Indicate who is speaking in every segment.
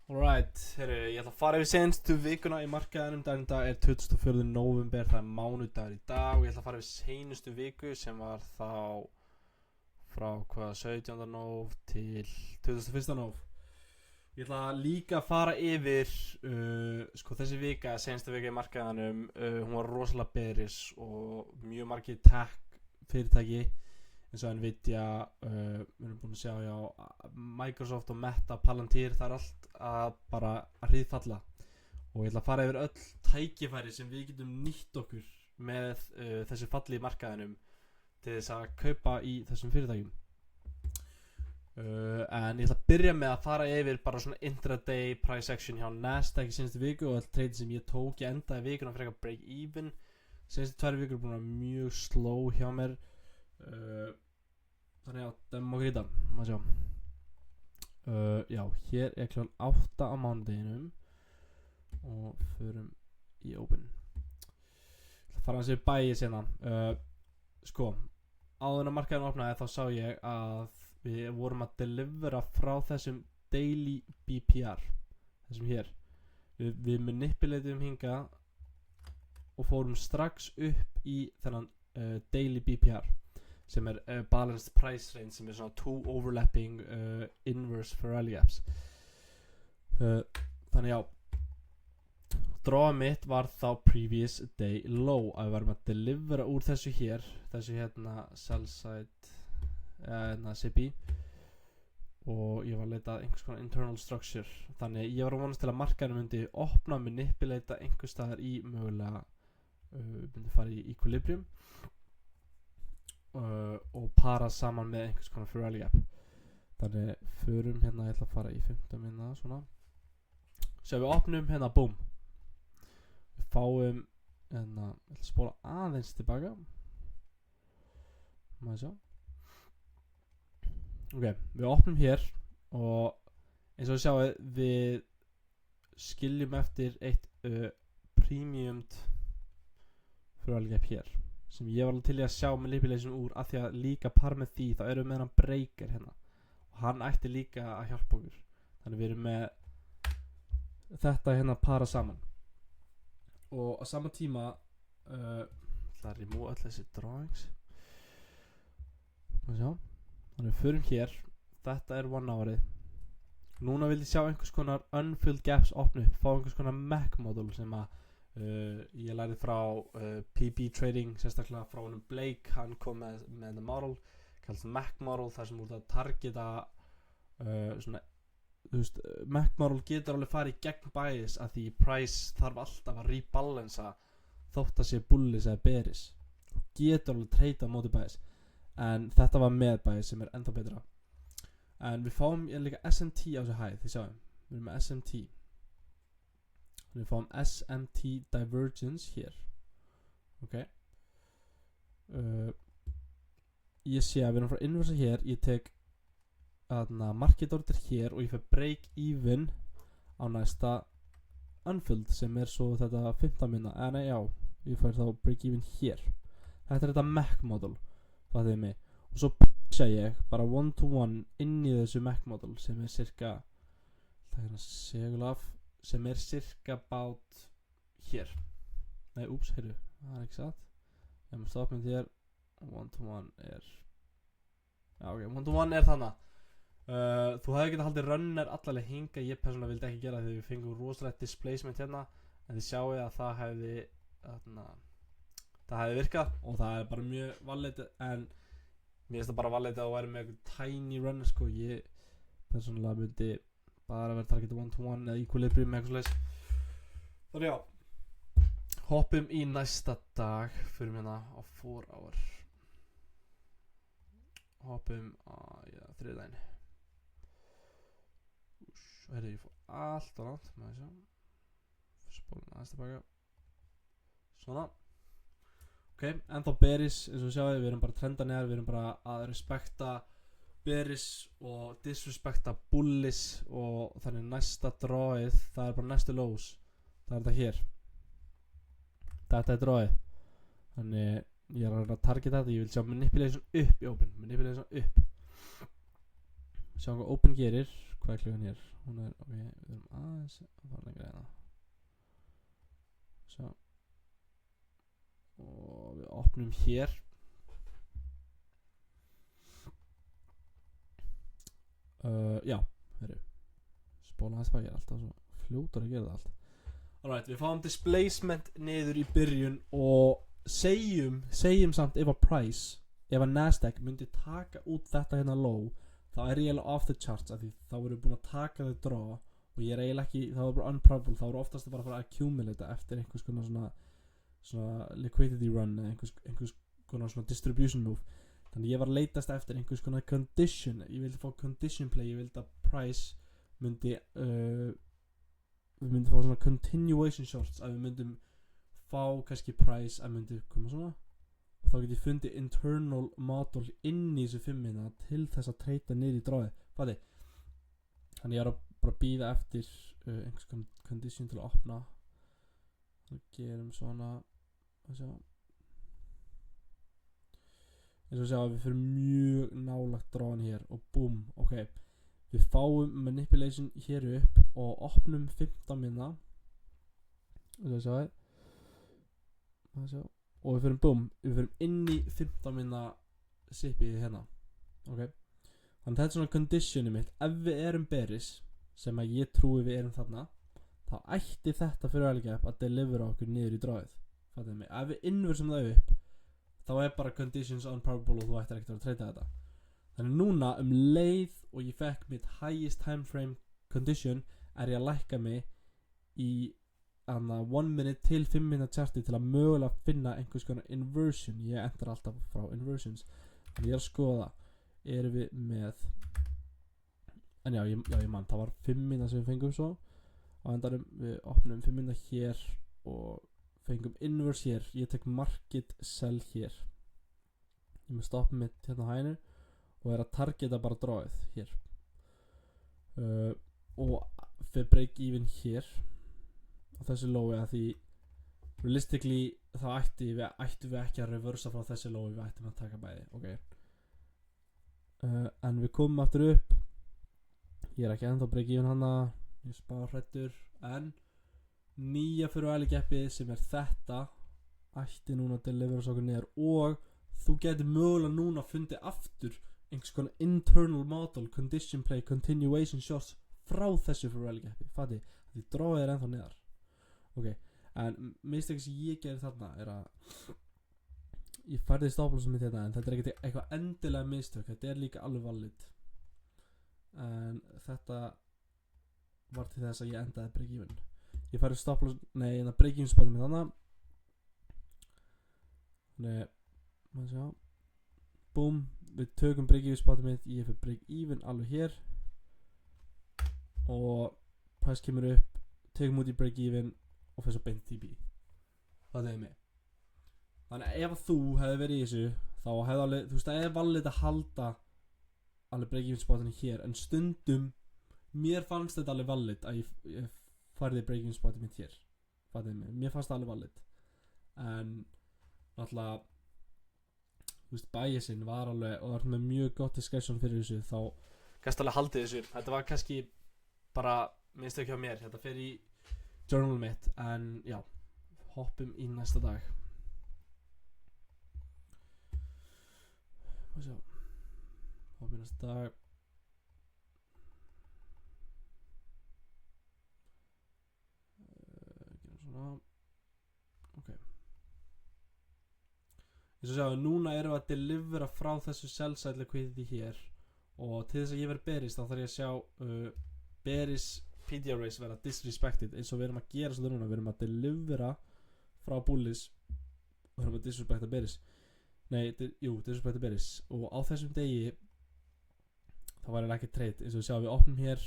Speaker 1: Alright, herru, ég ætla að fara yfir seinustu vikuna í markaðinum. Daginn í dag er 24. nóvember, það er mánudagur í dag og ég ætla að fara yfir seinustu viku sem var þá frá 17. nóv til 21. nóv. Ég ætla líka að fara yfir þessi vika, seinustu vika í markaðinum, hún var rosalega bearish og mjög margir tech fyrirtæki eins og Nvidia, við erum búin að sjá Microsoft og Meta, Palantir, það er allt að bara að hríðfalla og ég ætla að fara yfir öll tækifæri sem við getum nýtt okkur með þessu falli í markaðinum til þess að kaupa í þessum fyrirtækjum. En ég ætla að byrja með að fara yfir bara svona intraday price action hjá Nasdaq í síðustu viku og all trade sem ég tók. Ég endaði vikuna fyrir eitthvað break even. Síðustu 2 vikur er búin að mjög slow hjá mér. Þannig að það má grýta, maður sjá. Já, hér er klukkan 8 á mánudeginum og förum í open. Það fara hans yfir bæi sérna. Áður en markaðurinn opnaði þá sá ég að við vorum að delivera frá þessum daily BPR, þessum hér. Við manipuleitum hinga og fórum strax upp í þennan daily BPR sem er balanced price range, sem er svona 2 overlapping inverse Farrelly gaps. Þannig já, drawið mitt var þá previous day low, að við varum að delivera úr þessu hér, þessu hérna sell side CP, og ég var að leita einhvers konar internal structure. Þannig ég var að vonast til að markaðurinn myndi opna, manipulata einhvers staðar í mögulega myndi fara í equilibrium og para saman með einhvers konar Farrelly gap. Þannig förum hérna, ég ætla að fara í 15 minna svona. Svo við opnum hérna, boom. Við fáum hérna, ég ætla að spóla aðeins tilbaka. Maður sjá. Ok, við opnum hér og eins og við sjáum við skiljum eftir eitt premiumed Farrelly gap hér, sem ég var alveg til í að sjá manipulation úr, af því að líka par með því þá erum við með hann breaker hérna og hann ætti líka að hjálpa okkur. Þannig við erum með þetta hérna para saman og á sama tíma það er remove öll þessi drawings. Þannig við förum hér, þetta er 1 hourið. Núna vil ég sjá einhvers konar unfilled gaps opna upp, fá einhvers konar Mac model sem að ég lærði frá PB Trading, sérstaklega frá honum Blake. Hann kom með the model kallast Mac model, þar sem út að targeta svona, þú veist, Mac model getur alveg farið í gegn bias, að því price þarf alltaf að rebalansa þótt að sé bullish eða bearish, getur alveg treyta á móti bias, en þetta var með bias sem er ennþá betra. En við fáum líka SMT á þessu hæð, þið sjáum, við erum með SMT. Við fáum SMT divergence hér. Ok. Ég sé að við erum frá inversa hér. Ég tek market order hér og ég fer break even á næsta unfilled, sem er svo þetta 15 minna. Nei, já, ég fær þá break even hér. Þetta er þetta Mac model, fattiði mig. Og svo pitcha ég bara 1-to-1 inn í þessu Mac model sem er cirka, það er segulaf, sem er cirka about hér. Nei, úps, heyrðu, það er ekki satt. Ég maður stoppum þér. 1-to-1 er, já ok, 1-to-1 er þannig. Þú hefði getað haldið runner allaleg hinga. Ég persónulega vildi ekki gera það því við fengum rosalegt displacement hérna, en þið sjáu að það hefði virkað og það er bara mjög valid. En mér finnst það bara valid að þú væri með eitthvað tiny runner, sko. Ég persónulega myndi bara verið targeted 1-to-1 eða equilibrium með eitthvað svoleiðis. Þannig já, hoppum í næsta dag, förum hérna á 4 hour. Hoppum á þriðdaginn. Ég fór allt á langt, maður sjá. Spólum aðeins tilbaka. Svona. Ok, ennþá bearish, eins og sjáum við erum bara trenda neðar, við erum bara að respekta bearish og disrespekta bullish, og þannig næsta drawið, það er bara næstu lows, það er þetta hér. Þetta er drawið. Þannig ég er að targeta þetta, ég vil sjá manipulation upp í open, manipulation upp. sjá hvað open gerir. Hvað klukkan hér? Hún ok, við erum aðeins að fara lengra hérna. Sjá. Og við opnum hér. Já, herru. Spóla aðeins hvað ég alltaf svo fljótur að gera það allt. Alright, við fáum displacement niður í byrjun og segjum samt ef að price, ef að Nasdaq myndi taka út þetta hérna low, þá ég eiginlega off the charts af því þá erum við búin að taka þau draw og ég eiginlega ekki, þá bara unprobable, þá oftast bara að fara að accumulata eftir einhvers konar svona liquidity run eða einhvers konar svona distribution move. Þannig ég var að leitast eftir einhvers konar condition, ég vildi fá condition play, ég vildi að price myndi við myndum fá svona continuation shorts, að við myndum fá kannski price að myndi koma svona og þá get ég fundið internal model inn í þessu 5 minna til þess að treyta niður í dráði. Fæði? Þannig ég er að bara bíða eftir einhvers condition til að opna. Þannig gerum svona að sjá. Eins og sjá að við fyrir mjög nálagt dráðan hér og boom, ok. Við fáum manipulation hér upp og opnum 15 minna. Það sjá það. Það sjá. Og við fyrir boom, við fyrir inn í 15 minna sipið hérna. Ok. Þannig þetta er svona conditioni mitt. Ef við erum bearish, sem að ég trúi við erum þarna, þá ætti þetta fyrir alveg að delivera okkur niður í dráðið. Fattuðu mig? Ef við inversum það upp, þá bara conditions unprobable og þú ættir ekkert að treyta þetta. Þannig núna leið og ég fekk mitt highest time frame condition ég að lækka mig í 1 minute til 5 minute charti til að mögulega finna einhvers konar inversion. Ég endur alltaf frá inversions. Þannig ég að skoða, erum við með en já, ég man, það var 5 minna sem við fengum svo og endarum við opnum 5 minna hér og fengum inverse hér. Ég tek market sell hér. Ég með stoppa mitt hérna hæginu og að targeta bara dráið hér og fyrir break even hér á þessu lói að því realistically þá ættum við ekki að reversa frá þessu lói, við ættum að taka bæði, ok. En við komum aftur upp, ég ekki ennþá break even hana, ég spara hrættur, en nýja fyrir væli geppið sem þetta ætti núna að delivera okkur niður og þú getur mögulega núna að fundi aftur einhvers konar internal model, condition play, continuation shots frá þessu fyrir væli geppið, fatti, því dráið ennþá niðar. Ok, en mistake sem ég gerir þarna að ég færði stopplosum mitt hérna en þetta ekkert eitthvað endilega mistök, þetta líka alveg valid en þetta var til þess að ég endaði break even. Ég færði stopplosum, en að break even spotið mitt þarna maður sjá boom, við tökum break even spotið mitt, ég fyrir break even alveg hér og price kemur upp, tökum út í break even og fyrir svo beint TP. Það er mig. Þannig að ef þú hefði verið í þessu þá hefði alveg, þú veist, það valið að halda alveg break-even spotinu hér en stundum, mér fannst þetta alveg valid að ég færði break-even spotinu mitt hér. Það er mig. Mér fannst það alveg valid. En náttúrulega, þú veist, biasinn var alveg og það var með mjög gott discussion fyrir þessu þá kannski alveg haldið þessu. Þetta var kannski bara minnst ekki á mér. Þetta fer í journal mitt en já, hoppum í næsta dag. Sjá. Hoppum í næsta dag. Gerum svona. Ok. Eins og sjá, núna erum við að delivera frá þessu sell side liquidity hér og til þess að ég verði bearish þá þarf ég að sjá bearish PDR race vera disrespected eins og við erum að gera svona núna, við erum að delivera frá bullish og við erum að disrespecta bearish. Disrespecta bearish og á þessum degi þá var ekki trade eins og við sjáum við opnum hér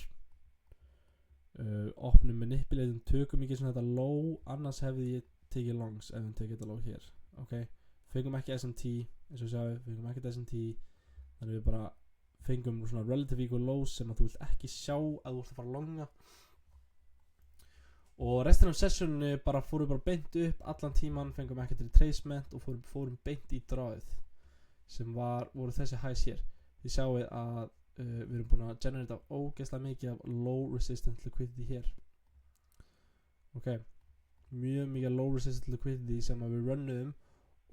Speaker 1: opnum manipulatum, tökum ekki svona þetta low annars hefði ég tekið longs ef við tekið þetta low hér, ok. Fengum ekki SMT eins og við sjáum, fengum ekki SMT þannig við bara fengum svona relative equal lows sem að þú vilt ekki sjá að þú vilt að fara longa og restin af sessionu bara fórum bara beint upp allan tíman, fengum ekki retracement og fórum beint í dráið sem voru þessi highs hér. Þið sjáum að við erum búin að generata ógeðslega mikið af low resistant liquidity hér. Ok, mjög mikið low resistant liquidity sem að við runnuðum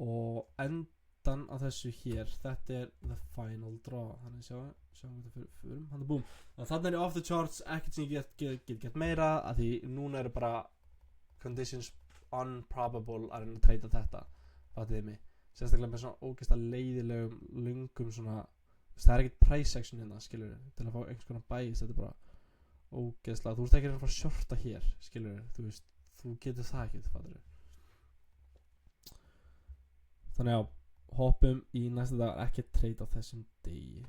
Speaker 1: og endan á þessu hér, þetta er the final draw. Þannig sjáum við þetta fyrir hann er búm. Þannig er off the charts, ekkert sem ég get gert meira að því núna eru bara conditions unprobable að reyna að treyta þetta, fattiði mig. Sérstaklega með svona ógeðslega leiðilegum löngum svona, það er ekkert price action hérna, skilur til að fá einhvers konar bæs, þetta er bara ógeðslega, þú veist ekki að fara að shorta hér, skilur þú veist, þú getur það ekkert, fattiði. Þannig að hoppum í næsta dag, ekkert treyta á þessum degi.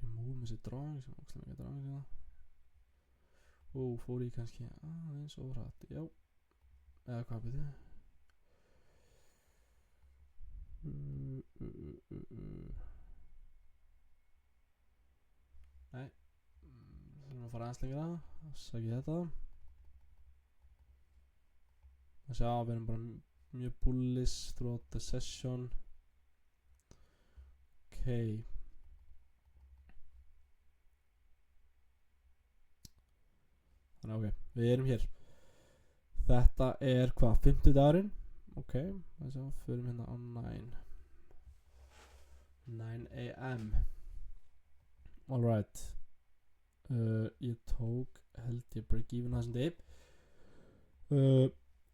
Speaker 1: Remove þessi drawing sem ógeðslega mikið drawing hérna. Fór ég kannski aðeins of hratt, já, eða hvað byrði? Nei, þurfum að fara aðeins lengra, sækja þetta. Það sjá, við erum bara mjög bullish throughout the session. Ok. Þannig ok, við erum hér. Þetta er hvað, 50 dagurinn? Ok, þess að förum hérna á 9 AM. Alright. Ég tók, held ég break even þessum degi.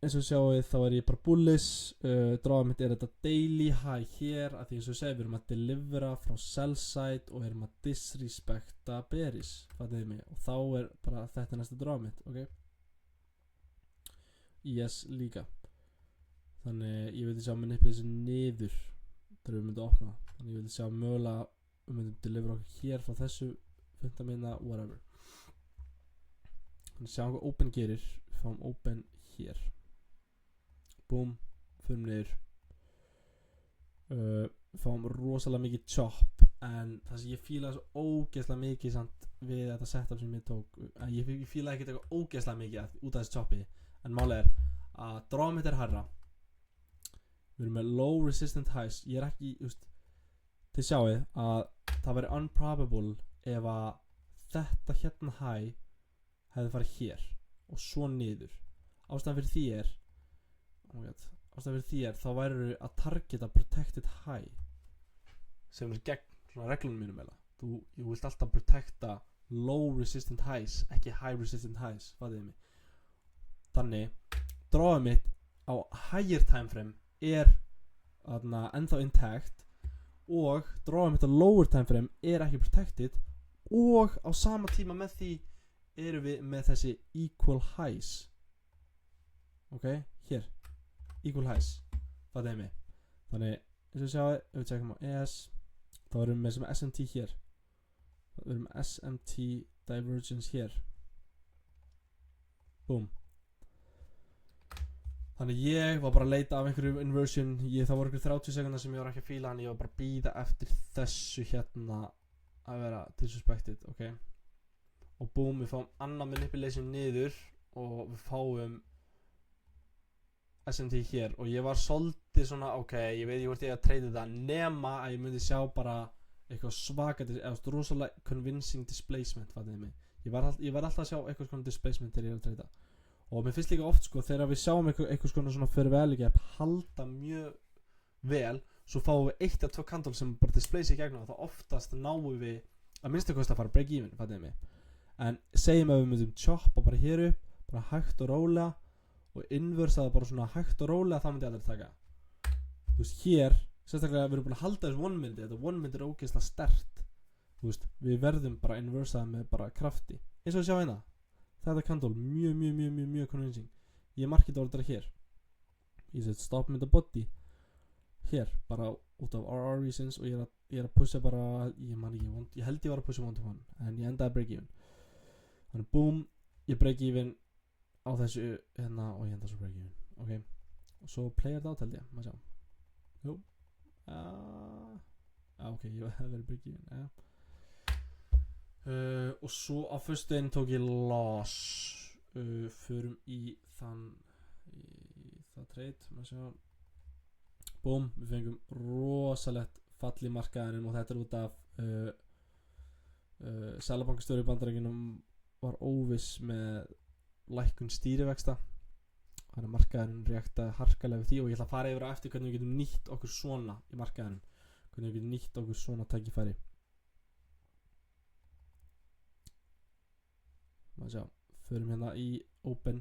Speaker 1: Eins og sjáuð þá er ég bara bullish. Dráðum mitt er þetta daily high hér, að því eins og segja við erum að delivera frá sell side og erum að disrespecta bearish, fattiði mig, og þá er bara þetta næsta dráðum mitt, ok? Yes líka. Þannig ég vildi sjá manipulation niður þegar við myndum að opna, þannig ég vildi sjá mögulega við myndum delivera okkur hér frá þessu 15 minna, whatever. Þannig sjáum hvað open gerir, við fáum open hér. Búm, förum niður. Fáum rosalega mikið chop, en það sem ég fílaði svo ógeðslega mikið samt við þetta setup sem ég tók, ég fílaði ekkert eitthvað ógeðslega mikið út af þessu chopi, en málið er að drawum mitt er hærra. Við erum með low resistant highs. Ég er ekki, þið sjáið að það væri unprobable ef að þetta hérna high hefði farið hér og svo niður. Ástæðan fyrir því er þá væru að targeta protected high sem er gegn svona reglunum mínum eða. Þú vilt alltaf protecta low resistant highs, ekki high resistant highs, fattiði mig. Þannig, drawið mitt á higher timeframe er ennþá intact og drawið mitt á lower timeframe er ekki protected og á sama tíma með því erum við með þessi equal highs. Ok, hér equal highs, fattiði mig. Þannig, eins og sjáu, ef við tjekkum á ES, þá erum við með sem SMT hér. Við erum með SMT divergence hér. Boom. Þannig ég var bara að leita af einhverju inversion, það voru einhverju 30 sekundar sem ég var ekki að fíla, þannig ég var bara að bíða eftir þessu hérna að vera disrespected, ok. Og boom, við fáum annað manipulation niður og við fáum SMT hér og ég var svolítið svona, ok, ég veit ég hvort ég að treyta þetta nema að ég myndi sjá bara eitthvað svaka, eða rosalega convincing displacement, fattiði mig. Ég var alltaf að sjá eitthvað svona displacement þegar ég er að treyta. Og mér finnst líka oft þegar við sjáum eitthvað svona fyrir velgap halda mjög vel, svo fáum við 1 eða 2 candle sem bara displace í gegnum og þá oftast náum við að minnstu kosti að fara break even, fattiði mig. En segjum að við myndum choppa bara hér upp, bara hægt og rólega og inversaði bara svona hægt og rólega, það myndi ég aldrei taka. Þú veist, hér, sérstaklega við erum búin að halda þessu 1 minute, þetta 1 minute er ógeðslega sterkt. Þú veist, við verðum bara inversaði með bara krafti. Eins og sjá hérna. Þetta candle, mjög convincing. Ég markið orðra hér. Ég set stop með the body. Hér, bara út af RR reasons og ég er að pusha bara, ég held ég var að pusha 1 to 1, en ég endaði break even. Þannig boom, ég break even á þessu hérna og ég enda svo break even, ok. Og svo player þetta át held ég, maður sjá. Jú. Ok, ég hef verið break even, ja. Og svo á föstudaginn tók ég loss. Förum í það trade, maður sjá. Búm, við fengum rosalegt fall í markaðinum og þetta út af Seðlabankastjóri í Bandaríkjunum var óviss með lækkun stýrivexta, þannig að markaðurinn reaktaði harkalega við því og ég ætla að fara yfir á eftir hvernig við getum nýtt okkur svona í markaðinum, hvernig við getum nýtt okkur svona tækifæri. Maður sjá, förum hérna í Open.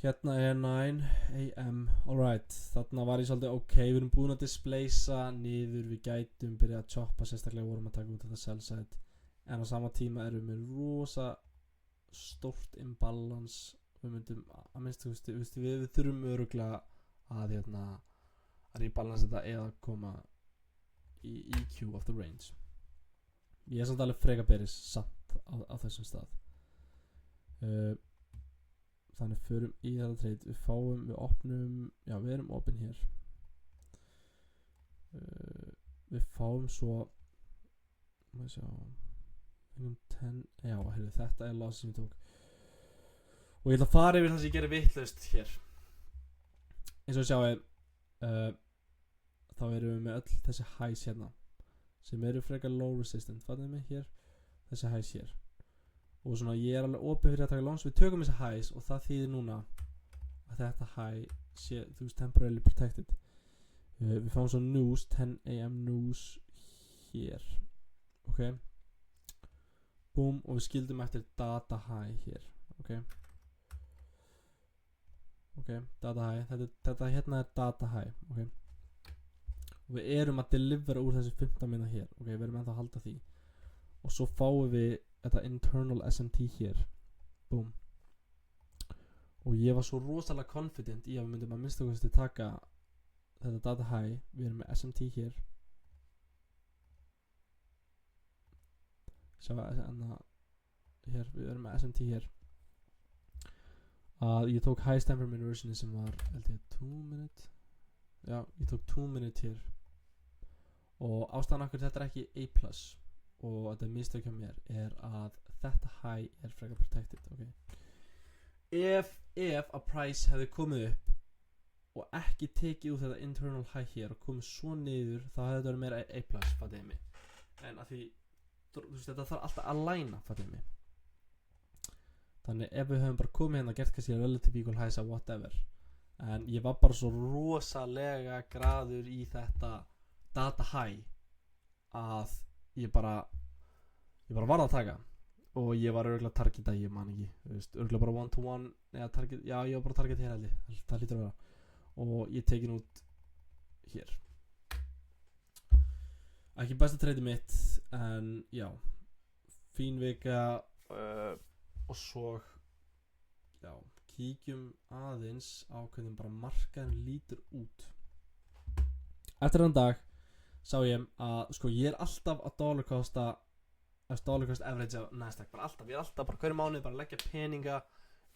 Speaker 1: Hérna 9 AM, alright, þarna var ég svolítið ok, við erum búin að displacea niður, við gætum byrjað að choppa, sérstaklega vorum að taka út þetta sell side, en á sama tíma erum við rosa stórt imbalance, við myndum að minnst, við þurfum örugglega að rebalance þetta eða koma í EQ of the range. Ég er samt alveg freka beris samt á þessum stað. Þannig förum í þetta trade, við opnum, já við erum opin hér, við fáum svo, maður sjá, 10, já heyrðu, þetta er loss sem ég tók og ég ætla að fara yfir það sem ég gerir vitlaust hér. Eins og sjáu, þá erum við með öll þessi highs hérna sem eru frekar low resistant, fattum við hér, þessi highs hér. Og svona ég er alveg opið fyrir að taka lóns, við tökum þessi highs og það þýðir núna að þetta high sé, þú veist, temporarily protected. Við fáum svo news, 10 AM news hér, ok, boom, og við skildum eftir data high hér, ok, data high, þetta hérna er data high, ok, og við erum að delivera úr þessi 15 minna hér, ok, við erum ennþá að halda því og svo fáum við þetta internal SMT hér, boom, og ég var svo rosalega confident í að við myndum að minnsta kosti taka þetta data high, við erum með SMT hér, sjá hér, við erum með SMT hér, að ég tók high time frame inversion sem var held ég 2 minute, já ég tók 2 minute hér og ástæðan okkur þetta er ekki A+, og þetta mistök hjá mér er að þetta high er frekar protected, ok. Ef að price hefði komið upp og ekki tekið út þetta internal high hér og komið svo niður, þá hefði þetta verið meira A+, fattiði mig. En að því, þú veist, þetta þarf alltaf að læna, fattiði mig. Þannig ef við höfum bara komið hérna og gert kannski relative equal highs að whatever, en ég var bara svo rosalega graður í þetta data high að ég bara varð að taka og ég var örgulega targeta, ég man ekki, þú veist, örgulega bara 1-to-1 eða target, já ég var bara target hér held ég, það hlýtur að vera og ég tekin út hér. Ekki besta trade mitt, en já, fín vika og svo, já, kíkjum aðeins á hvernig bara markaðin lítur út. Eftir þann dag sá ég að, sko, ég er alltaf að dollar cost average á Nasdaq, bara alltaf, ég er alltaf bara hverju mánuði bara að leggja peninga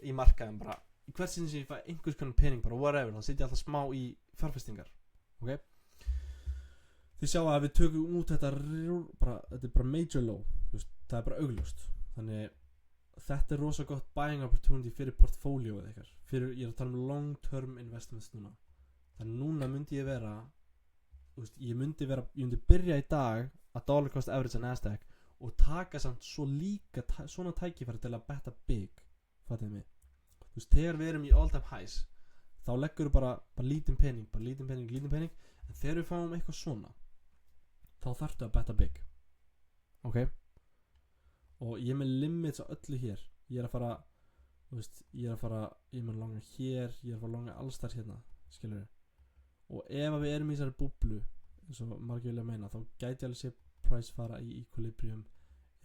Speaker 1: í markaðin, bara í hvert sinni sem ég fæ einhvers konar pening, bara whatever, þá setja ég alltaf smá í fjárfestingar, ok? Þið sjá að við tökum út þetta er bara major low, þú veist, það er bara augljóst, þannig þetta er rosa gott buying opportunity fyrir portfóljóið ykkar, ég er að tala um long term investments núna, þannig núna myndi ég vera, þú veist, ég myndi byrja í dag að dollar cost average á Nasdaq og taka samt svo líka svona tækifæri til að betta big, fattiði mig. Þú veist, þegar við erum í all time highs, þá leggur bara lítinn pening, en þegar við fáum eitthvað svona, þá þarftu að betta big, ok? Og ég er með limits á öllu hér, ég er að fara, þú veist, ég er með langa hér, ég er að fara langa allstar hérna, skilur við. Og ef við erum í þessari búblu, eins og margir vilja meina, þá gæti ég alveg sé price fara í equilibrium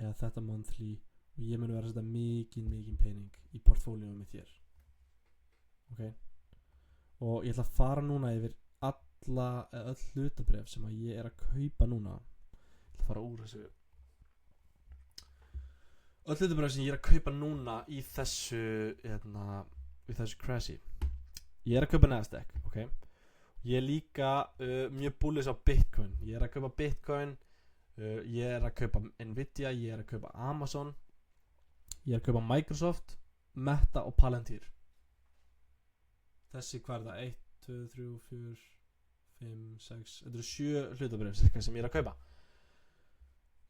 Speaker 1: eða þetta monthly og ég muni vera að setja mikinn pening í portfólíum mitt hér, ok? Og ég ætla að fara núna yfir öll hlutabréf sem að ég er að kaupa núna. Ég ætla að fara úr þessu öll hlutabréf sem ég er að kaupa núna í þessu crashy. Ég er að kaupa Nasdaq, ok? Ég er líka mjög bullish á Bitcoin. Ég er að kaupa Bitcoin, ég er að kaupa Nvidia, ég er að kaupa Amazon, ég er að kaupa Microsoft, Meta og Palantir. þessi hvað er það 1, 2, 3, 4, 5, 6 þetta eru 7 hlutabréf cirka sem ég er að kaupa.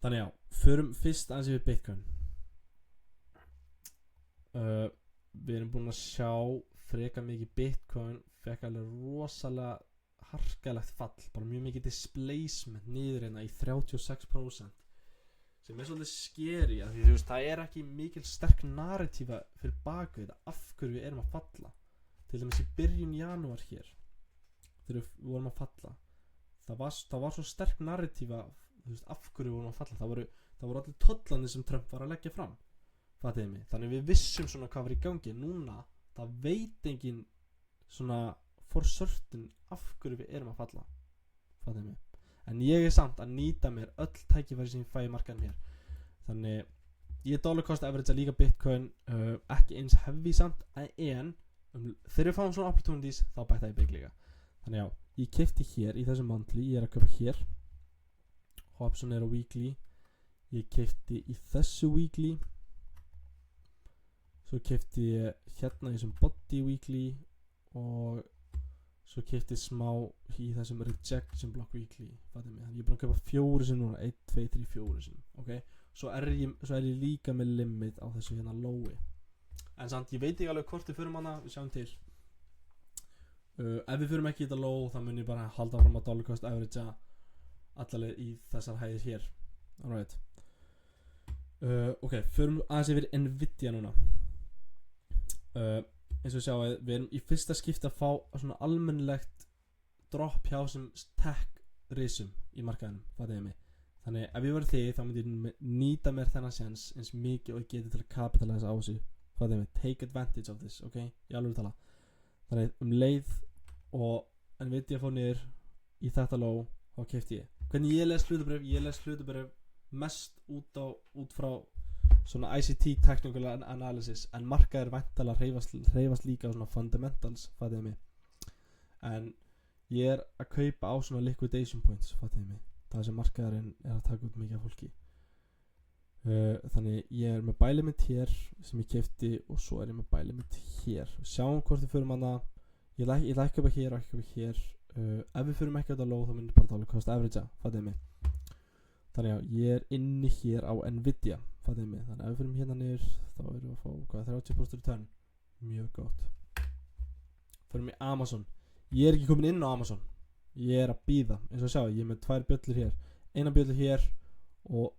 Speaker 1: Þannig já, förum fyrst aðeins yfir Bitcoin. Við erum búin að sjá freka mikið Bitcoin fekk alveg rosalega harkalegt fall, bara mjög mikið displacement niður hérna í 36% sem er svolítið scary af því þú veist, það er ekki mikil sterk narratífa fyrir baku þetta af hverju við erum að falla. Til dæmis í byrjun janúar hér þegar við vorum að falla það var svo sterk narratífa, þú veist, af hverju við vorum að falla. Það voru allir tollanir sem Trump var að leggja fram, fattiði mig. Þannig við vissum svona hvað var í gangi. Núna það veit engin svona for certain af hverju við erum að falla, fattiði mig. En ég er samt að nýta mér öll tækifæri sem ég fæ í markaðum hér. Þannig ég dollar cost average að líka Bitcoin, ekki eins heavy samt, en þegar við fáum svona opportunities þá bæta ég big líka. Þannig já, ég keypti hér í þessu monthly, ég er að kaupa hér. Hobson er á weekly, ég keypti í þessu weekly, svo keypti ég hérna í þessum body weekly og svo keypti smá í þessum rejection block weekly, fatið mig. Þannig ég er búin að kaupa 4 sinni núna, 1, 2, 3, 4 sinni, ok? Svo er ég líka með limit á þessu hérna lowi. En samt, ég veit ekki alveg hvort við förum hana, við sjáum til. Ef við förum ekki í þetta low, þá mun ég bara halda fram að dollar cost average allavega í þessar hæðir hér. Alright. Ok, förum aðeins yfir Nvidia núna. Eins og sjá að við erum í fyrsta skipti að fá svona almennilegt drop hjá sem tech risum í markaðinum, fattiði mig. Þannig ef ég var þig þá myndi ég nýta mér þennan séns eins mikið og ég geti til að kapitalisa á þessu, fattiði mig. Take advantage of this, ok? Ég alveg tala. Þannig leið og Nvidia fór niður í þetta low og keypti ég. Hvernig ég les hlutabréf mest út frá svona ICT technical analysis, en markaðir væntanlega hreyfast líka á svona fundamentals, fattiði mig. En ég er að kaupa á svona liquidation points, fattiði mig. Það sem markaðurinn er að taka út mikið af fólki. Þannig ég er með buy limit hér sem ég keypti og svo er ég með buy limit hér. Sjáum hvort við förum hana. Ég læk kaupa hér og ekki kaupa hér. Ef við förum ekki á þetta low þá myndir bara dollar cost average, fattiði mig. Þannig að ég er inni hér á Nvidia, fattiði mig. Þannig að ef við förum hérna niður þá erum við að fá hvað, 30% return. Mjög gott. Förum í Amazon. Ég er ekki komin inn á Amazon. Ég er að bíða, eins og sjá, ég er með 2 bjöllur hér. Eina bjöllu hér og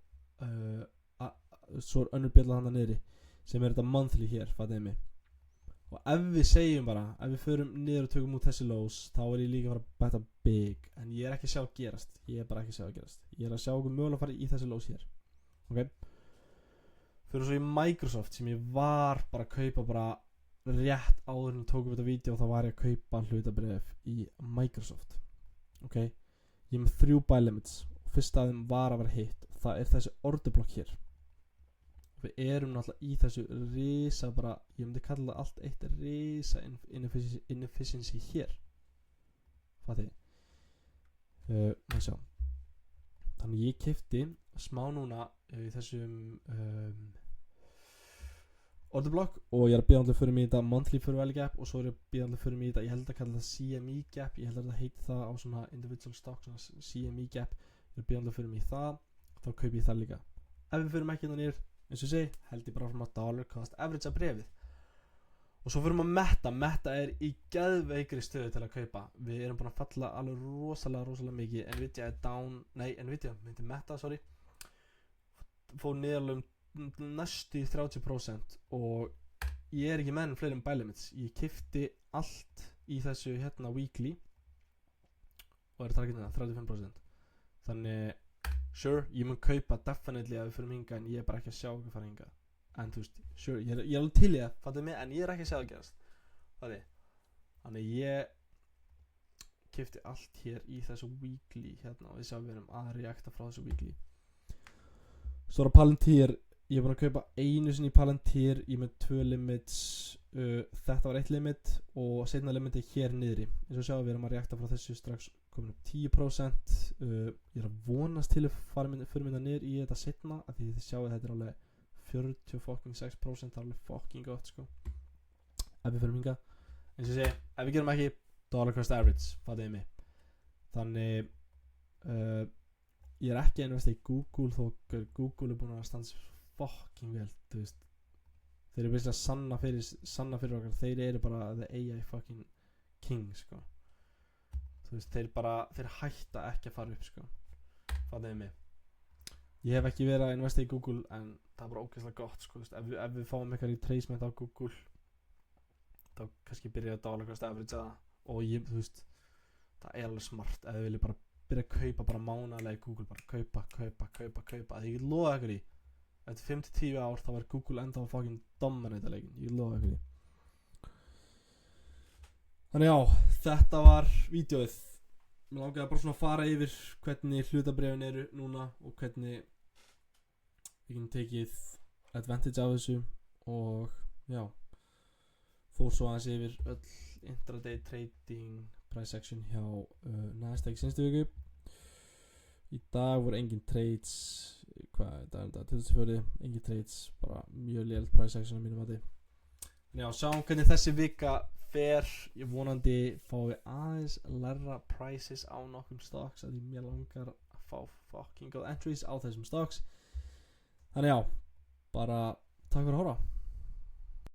Speaker 1: svo er önnur bjölla handa niðri sem er þetta monthly hér, fattiði mig. Og ef við segjum bara, ef við förum niður og tökum út þessi lows, þá er ég líka að fara að bæta big, en ég er ekki að sjá að gerast. Ég er bara ekki að sjá að gerast. Ég er að sjá okkur mögulega að fara í þessi lows hér. Ok? Fyrir svo í Microsoft sem ég var bara að kaupa bara rétt áður en tókum við þetta vídeo, þá var ég að kaupa hlutabréf í Microsoft. Ok? Ég er með 3 buy limits og fyrst af þeim var að vera hitt. Það er þessi orderblock hér. Við erum náttúrulega í þessu risa bara, ég myndi kalla það allt eitt risa inefficiency hér, fattiði. Sjá. Þannig ég keypti smá núna í þessum orderblock og ég er að bíða alltaf fyrir mig í þetta monthly fair value gap og svo er ég að bíða alltaf fyrir mig í þetta, ég held að kalla það CME gap, ég held að það heiti það á svona individual stock, svona CME gap. Ég er að bíða alltaf fyrir mig í það, þá kaupi ég það líka. Ef við förum ekki hérna niður, eins og segi, held ég bara frá dollar cost average að brefið. Og svo fyrir maður Meta er í geðveikri stöðu til að kaupa. Við erum búin að falla alveg rosalega mikið. Nvidia er down, Meta, fór niðurlega næstu í 30% og ég er ekki með fleiri buy limits. Ég keypti allt í þessu hérna weekly og er að taka hérna 35%. Þannig sure, ég mun kaupa definitely að við fyrir hinga, en ég er bara ekki að sjá okkur fara hinga. En þú veist, sure, ég er alveg til í það, fattuðu mig, en ég er ekki að sjá það gerast. Þannig ég keypti allt hér í þessu weekly hérna og við sjáum við erum að reakta frá þessu weekly. Svo er Palantir, ég er búin að kaupa einu sinni í Palantir, ég með 2 limits, þetta var 1 limit og seinna limit er hér niðri. Eins og sjáum við erum að reakta frá þessu strax komin upp 10%. Ég er að vonast til að fyrir minna niður í þetta setna, af því þið sjáu þetta er alveg 46%, það er alveg fucking gott sko. Ef við fyrir minga, eins og ég segi, ef við gerum ekki dollar cost average, fattiði mig. Þannig ég er ekki að investa í Google þó Google er búin að standa sér fucking vel, þú veist. Þeir eru virkilega sanna fyrir okkar, þeir eru bara the AI fucking king, sko. Þú veist, þeir hætta ekki að fara upp, sko. Fattiði mig. Ég hef ekki verið að investa í Google, en það er bara ógeðslega gott, sko, þú veist. Ef við fáum eitthvað retracement á Google, þá kannski byrja að dollar cost average það, og þú veist, það er alveg smart ef þið viljið bara byrja að kaupa bara mánaðarlega í Google, bara kaupa. Ég get lofa ykkur í, eftir 5-10 ár þá var Google enda á fucking dominate leikin, ég get lofa ykkur í. Þannig já, þetta var vídeóið. Mér langaði bara svona að fara yfir hvernig hlutabréfin eru núna og hvernig við getum tekið advantage af þessu, og já, fór svo aðeins yfir öll intraday trading price action hjá Nasdaq síðustu viku. Í dag voru engin trades, hvað er þetta, 24, engin trades, bara mjög lélegt price action á mínum mati. En já, sjáum hvernig þessi vika fer. Ég vonandi fái aðeins læra prices á nokkrum stocks, að því mér langar að fá fucking góð entries á þessum stocks. Þannig já, bara takk fyrir að horfa.